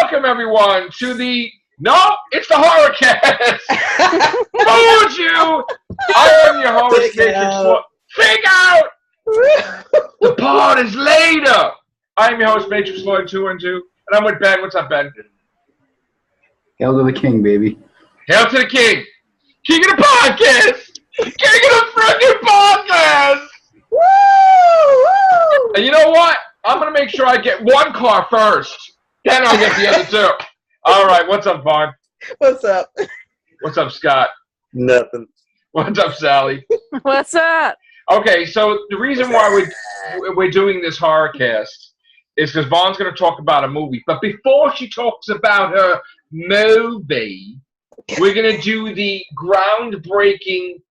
Welcome, everyone, to the... No, it's the horror cast. Told you. I am your host, Matrix Floyd. Fake out. The pod is later. I am your host, Matrix Floyd 212, and I'm with Ben. What's up, Ben? Hail to the king, baby. Hail to the king. King of the podcast. King of the freaking podcast. Woo! And you know what? I'm going to make sure I get one car first. Then I'll get the other two. All right. What's up, Vaughn? What's up? What's up, Scott? Nothing. What's up, Sally? What's up? Okay, so the reason why we're doing this horror cast is because Vaughn's going to talk about a movie. But before she talks about her movie, we're going to do the groundbreaking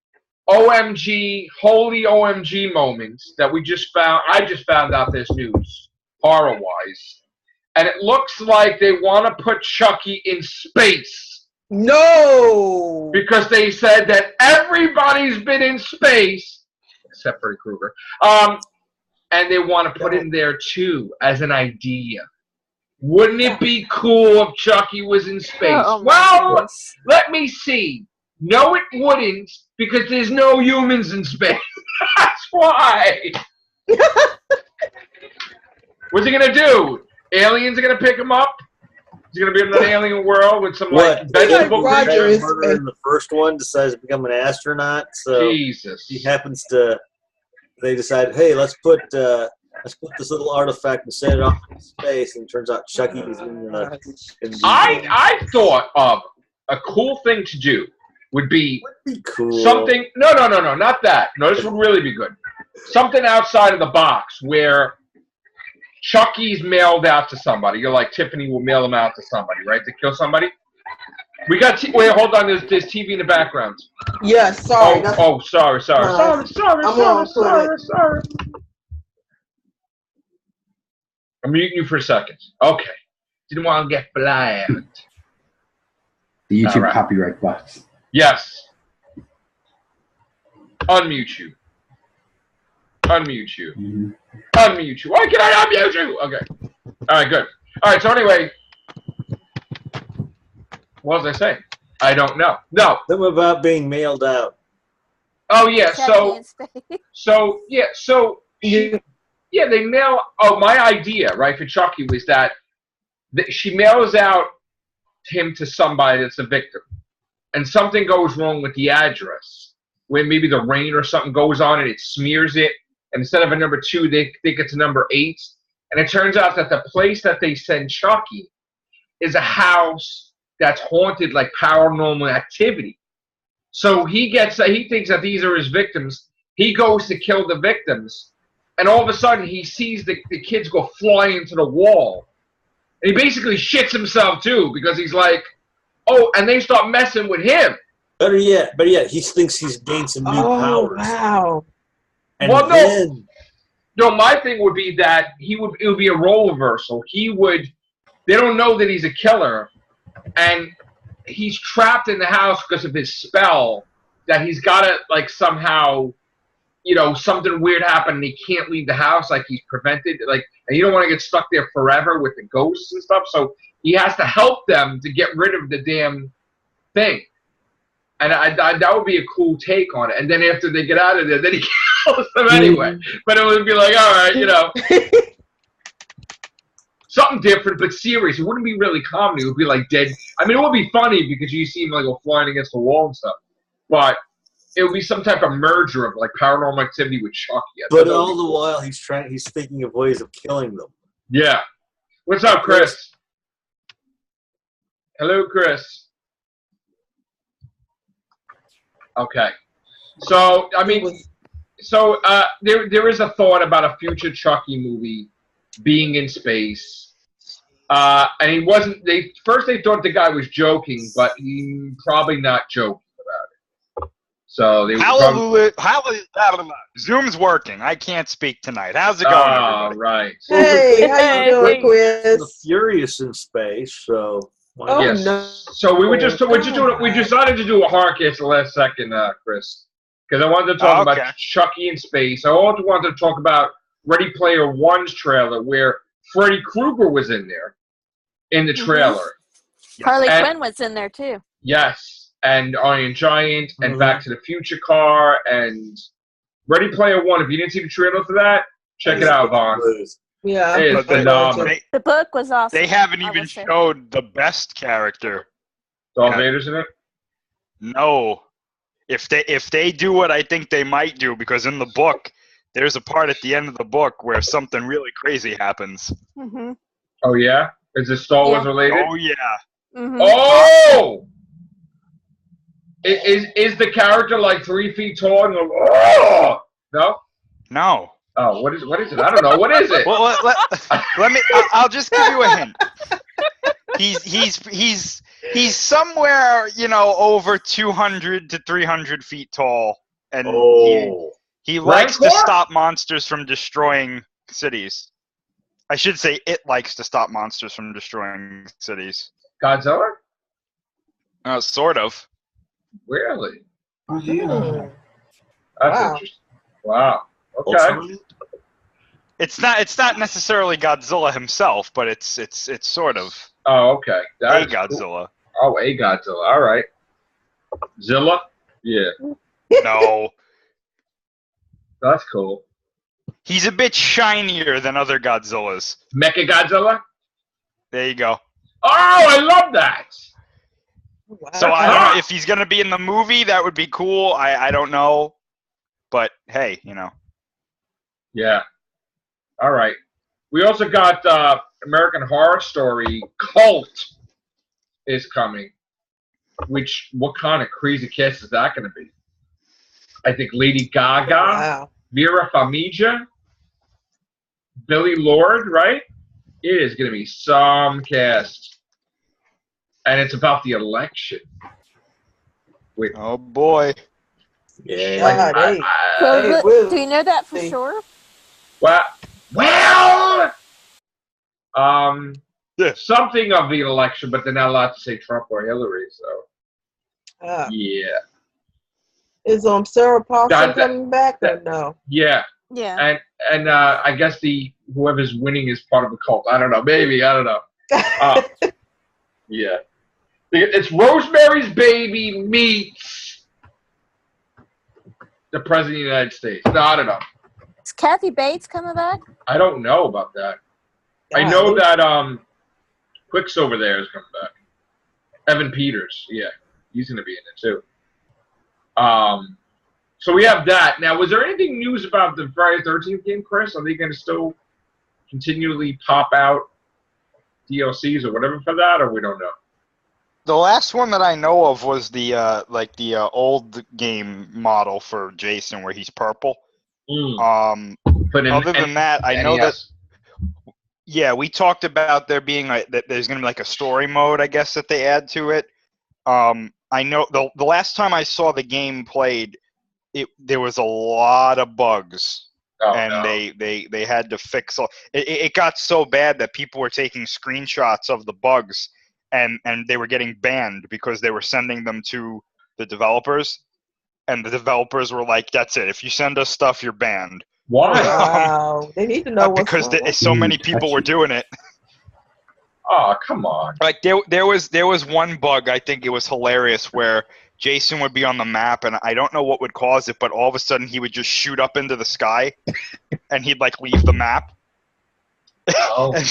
OMG, holy OMG moments that we just found. I just found out this news, horror-wise. And it looks like they want to put Chucky in space. No! Because they said that everybody's been in space, except Freddy Krueger, and they want to put him there, too, as an idea. Wouldn't it be cool if Chucky was in space? Oh, well, let me see. No, it wouldn't, because there's no humans in space. That's why. What's he going to do? Aliens are going to pick him up? Is he going to be in an alien world with some, like, vegetable creatures? Murder in the first one decides to become an astronaut, so Jesus. he happens to... They decide, hey, let's put this little artifact and set it off in space, and it turns out Chucky is in the... I thought of a cool thing to do would be cool. Something... No, not that. No, this would really be good. Something outside of the box where Chucky's mailed out to somebody. You're like, Tiffany will mail him out to somebody, right? To kill somebody? We got... Wait, hold on. There's TV in the background. Yes, sorry. Sorry. Sorry. I'm muting you for a second. Okay. Didn't want to get blamed. The YouTube All right. copyright box. Yes. Unmute you. Unmute you. Mm-hmm. Unmute you. Why can I unmute you? Okay. All right, good. All right, so anyway, what was I saying? I don't know. No. Something about being mailed out. Oh, yeah, they mail... Oh, my idea, right, for Chucky was that she mails out him to somebody that's a victim, and something goes wrong with the address, where maybe the rain or something goes on and it smears it, and instead of a number 2, they think it's a number 8, and it turns out that the place that they send Chucky is a house that's haunted, like paranormal activity. So he thinks that these are his victims. He goes to kill the victims, and all of a sudden he sees the kids go flying into the wall. And he basically shits himself too, because he's like, oh, and they start messing with him. Better yet, he thinks he's gained some new powers. Wow. And no, my thing would be that it would be a role reversal. They don't know that he's a killer, and he's trapped in the house because of his spell, that he's got to, like, somehow, something weird happened and he can't leave the house, like he's prevented, like, and you don't want to get stuck there forever with the ghosts and stuff, so he has to help them to get rid of the damn thing. And that would be a cool take on it. And then after they get out of there, then he kills them anyway. But it would be like, all right, something different, but serious. It wouldn't be really comedy. It would be like dead. I mean, it would be funny because you see him like go flying against the wall and stuff. But it would be some type of merger of like paranormal activity with Chucky. But all the while, he's thinking of ways of killing them. Yeah. What's up, Chris? Hello, Chris. Okay. So, I mean, there is a thought about a future Chucky movie being in space. And he wasn't, they thought the guy was joking, but he's probably not joking about it. So they Zoom's working. I can't speak tonight. How's it going, everybody? Right. Hey, how you doing, Quiz? The Furious in space, so... Yes. No. So we decided to do a horror case the last second, Chris, because I wanted to talk about Chucky in space. I also wanted to talk about Ready Player One's trailer where Freddy Krueger was in there. in the trailer. Harley And- Quinn was in there too. Yes, and Iron Giant, and Mhm. Back to the Future car, and Ready Player One. If you didn't see the trailer for that, check it out, Vaughn. Yeah. It is I'm going phenomenal. to. The book was awesome. They haven't I even will say. showed the best character. Darth Yeah. Vader's in it. No. If they do what I think they might do, because in the book, there's a part at the end of the book where something really crazy happens. Mhm. Oh yeah, is it Star Wars Yeah. related? Oh yeah. Mhm. Oh! Is the character like 3 feet tall and go, oh! No? No. Oh, what is it? I don't know. What is it? Well, let me. I'll just give you a hint. He's somewhere, over 200 to 300 feet tall, and he likes to Rancor? stop monsters from destroying cities. I should say it likes to stop monsters from destroying cities. Godzilla? Sort of. Really? Oh, yeah. That's Wow. interesting. Wow. Okay. Ultraman? It's not necessarily Godzilla himself, but it's sort of Oh, okay. a That's cool. Godzilla. Oh, a Godzilla. All right. Zilla? Yeah. No, That's cool. he's a bit shinier than other Godzillas. Mecha Godzilla? There you go. Oh, I love that. Wow. So I don't know if he's gonna be in the movie. That would be cool. I don't know, but hey, Yeah. All right. We also got American Horror Story Cult is coming. What kind of crazy cast is that going to be? I think Lady Gaga, Wow. Vera Farmiga, Billy Lord, right? It is going to be some cast. And it's about the election. Wait. oh boy. Yeah. God, hey. So, Hey, look, Will. do you know that for See. sure? Well, Yeah. something of the election, but they're not allowed to say Trump or Hillary, so Ah. yeah. Is Sarah Paulson God, that- coming back or no? Yeah. Yeah. And I guess whoever's winning is part of the cult. I don't know. Maybe. I don't know. Yeah. It's Rosemary's Baby meets the President of the United States. No, I don't know. Is Kathy Bates coming back? I don't know about that. I know that Quicksilver there is coming back. Evan Peters. Yeah. He's going to be in it too. So we have that. Now, was there anything news about the Friday the 13th game, Chris? Are they going to still continually pop out DLCs or whatever for that, or we don't know? The last one that I know of was the old game model for Jason where he's purple. But Other than that, I know that. NES. Yeah, we talked about there being that there's going to be like a story mode, I guess, that they add to it. I know the last time I saw the game played, there was a lot of bugs, and they had to fix all. It got so bad that people were taking screenshots of the bugs, and they were getting banned because they were sending them to the developers, and the developers were like, "That's it. If you send us stuff, you're banned." Why? Wow. They need to know what's Because going on. so many people were doing it. Oh, come on. Like there was one bug, I think it was hilarious, where Jason would be on the map and I don't know what would cause it, but all of a sudden he would just shoot up into the sky and he'd like leave the map. Oh. And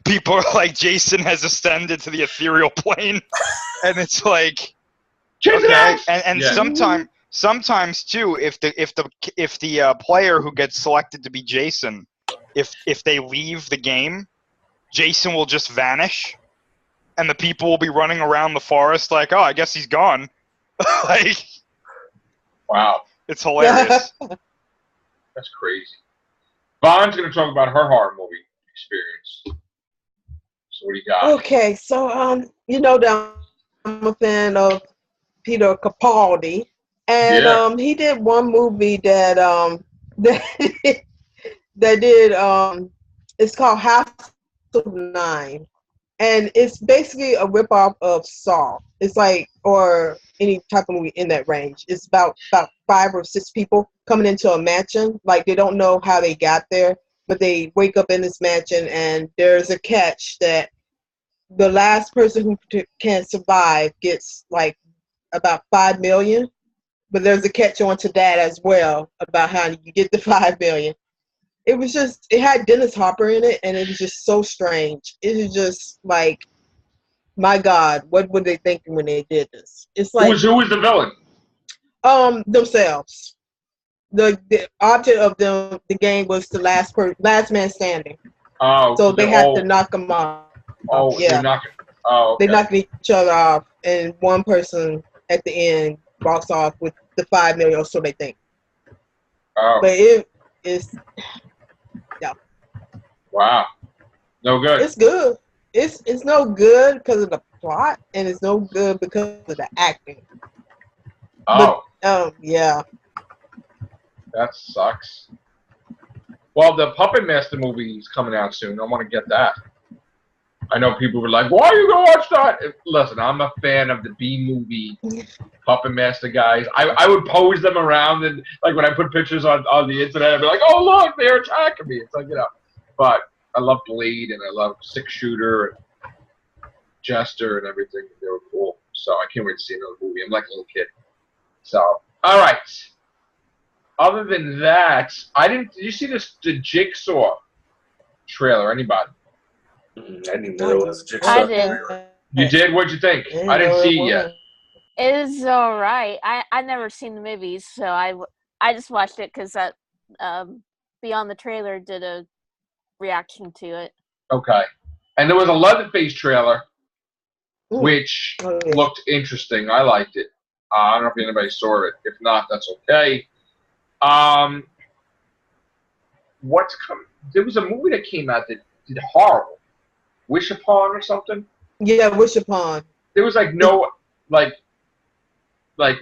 people are like, Jason has ascended to the ethereal plane. And it's like, okay. And Yeah. sometimes too, if the player who gets selected to be Jason, if they leave the game, Jason will just vanish, and the people will be running around the forest like, oh, I guess he's gone. Like, Wow. it's hilarious. That's crazy. Vaughn's going to talk about her horror movie experience. So what do you got? Okay, so you know that I'm a fan of Peter Capaldi, and he did one movie that that did it's called House of 9, and it's basically a ripoff of Saw. It's like, or any type of movie in that range. It's about 5 or 6 people coming into a mansion. Like, they don't know how they got there, but they wake up in this mansion, and there's a catch that the last person who can survive gets like about 5 million. But there's a catch on to that as well about how you get the 5 million. It was just, it had Dennis Hopper in it, and it was just so strange. It was just like, my God, what were they thinking when they did this? It's like Who was the villain? Themselves. The object of the game was the last man standing. Oh, So they they're had all- to knock them off. Oh, Yeah. they're knocking. Oh, okay. They knocked each other off, and one person at the end walks off with the 5 million, or so they think. Oh, But it's wow. No good. it's good. It's no good because of the plot, and it's no good because of the acting. Oh, Yeah. that sucks. Well, the Puppet Master movie is coming out soon. I want to get that. I know people were like, why are you going to watch that? Listen, I'm a fan of the B-movie Puppet Master guys. I would pose them around, and like when I put pictures on the internet, I'd be like, oh, look, they're attacking me. It's like, you know. But I love Blade, and I love Six Shooter, and Jester, and everything. They were cool. So I can't wait to see another movie. I'm like a little kid. So, all right. Other than that, did you see the Jigsaw trailer? Anybody? I didn't even know there was a Jigsaw. I did. You did? What'd you think? I didn't see it yet. It is all right. I never seen the movies, so I just watched it because that Beyond the Trailer did a reaction to it. Okay. And there was a Leatherface trailer, Ooh. which Oh, yeah. looked interesting. I liked it. I don't know if anybody saw it. If not, that's okay. What's coming? There was a movie that came out that did horrible. Wish Upon or something. Yeah, Wish Upon. There was like no like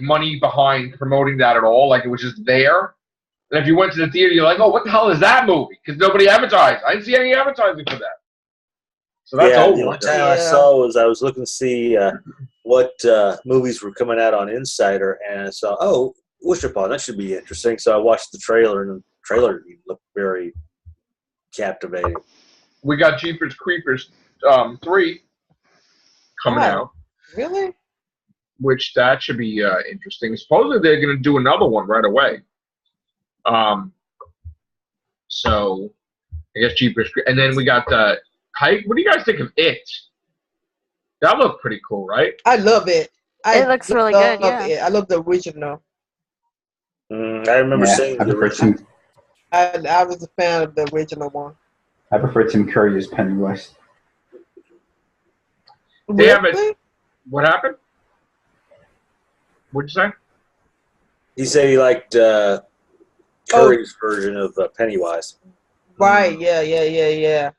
money behind promoting that at all. Like it was just there. And if you went to the theater, you're like, oh, what the hell is that movie? Because nobody advertised. I didn't see any advertising for that. So that's The over. only time I saw was I was looking to see what movies were coming out on Insider, and I saw, oh, Wish Upon, that should be interesting. So I watched the trailer, and the trailer looked very captivating. We got Jeepers Creepers 3 coming out, Really? which that should be interesting. Supposedly they're going to do another one right away. So I guess Jeepers, and then we got what do you guys think of It? That looked pretty cool, right? I love it. It looks really good, yeah. It. I love the original. I remember seeing I the prefer original. Tim. I was a fan of the original one. I prefer Tim Curry as Pennywise. They have Really? What happened? What'd you say? He said he liked Curry's version of Pennywise. Right, yeah.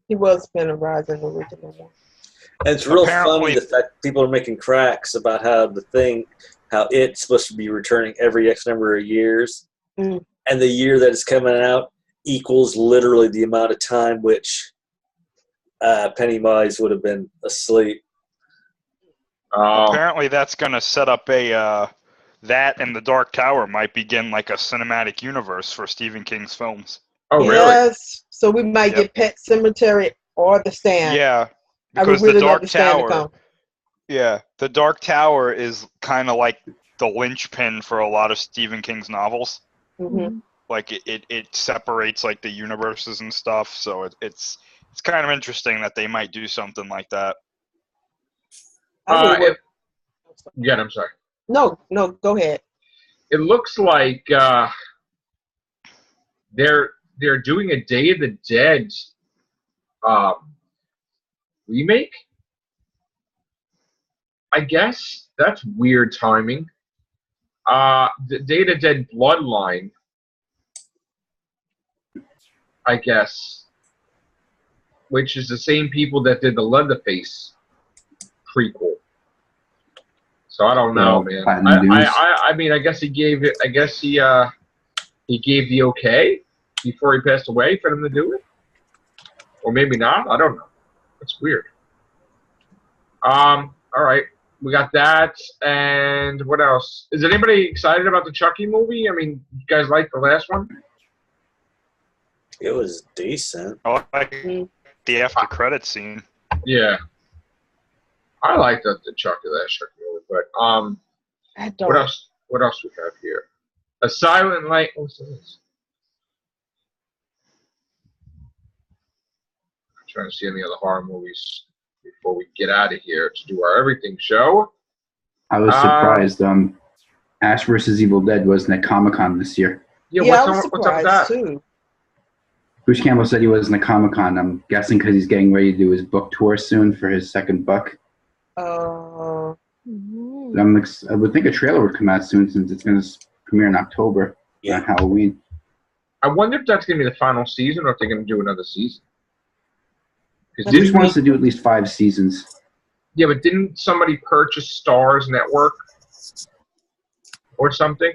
He was Pennywise in the original one. And it's real Apparently- funny the fact people are making cracks about how it's supposed to be returning every X number of years. Mm. And the year that it's coming out equals literally the amount of time which Pennywise would have been asleep. Apparently, that's going to set up that and the Dark Tower might begin like a cinematic universe for Stephen King's films. Oh, really? Yes. So we might Yep. get Pet Cemetery or The Stand. Yeah, I would because really the love Dark The Stand to Tower. come. Yeah, the Dark Tower is kind of like the linchpin for a lot of Stephen King's novels. Mm-hmm. Like it separates like the universes and stuff. So it's kind of interesting that they might do something like that. I'm sorry. No, go ahead. It looks like they're doing a Day of the Dead remake. I guess that's weird timing. The Day of the Dead Bloodline, I guess, which is the same people that did the Leatherface prequel. So I don't know, man. I mean, I guess he gave it. I guess he gave the okay before he passed away for them to do it, or maybe not. I don't know. That's weird. All right, we got that, and what else? Is anybody excited about the Chucky movie? I mean, you guys like the last one? It was decent. I like the after credit scene. Yeah. I like the Chucky last Chucky movie, but I what don't. else? What else we have here? A Silent Night. What's this? I'm trying to see any other horror movies before we get out of here to do our everything show. I was surprised. Ash vs. Evil Dead wasn't at Comic-Con this year. Yeah, I was what's up with surprised that? too. Bruce Campbell said he wasn't at Comic-Con. I'm guessing because he's getting ready to do his book tour soon for his second book. Uh, I would think a trailer would come out soon since it's going to premiere in October on Halloween. I wonder if that's going to be the final season or if they're going to do another season. Bruce wants to do at least 5 seasons. Yeah, but didn't somebody purchase Starz Network or something?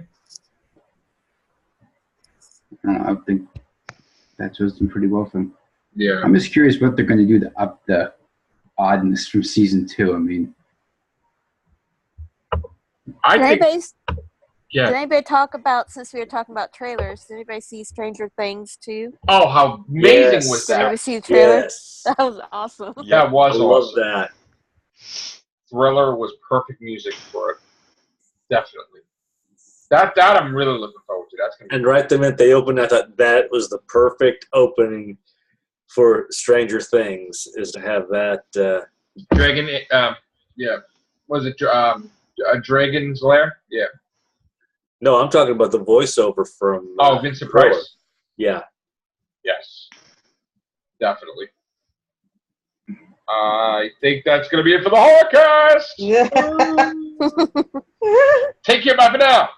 I think that's done pretty well for him. Yeah. I'm just curious what they're going to do to up the oddness from season 2. I mean, Did anybody talk about, since we were talking about trailers, did anybody see Stranger Things too? Oh, how amazing was Did that? anybody see the trailer? Yes. That was awesome. That was I awesome. love that. Thriller was perfect music for it. Definitely. That I'm really looking forward to. That's gonna be And right the minute they opened, I thought that was the perfect opening for Stranger Things, is to have that. Dragon. Yeah. Was it Dragon's Lair? Yeah. No, I'm talking about the voiceover from. Vincent Thriller. Price. Yeah. Yes. Definitely. I think that's going to be it for the Holocaust. yeah. Take care. Bye for now.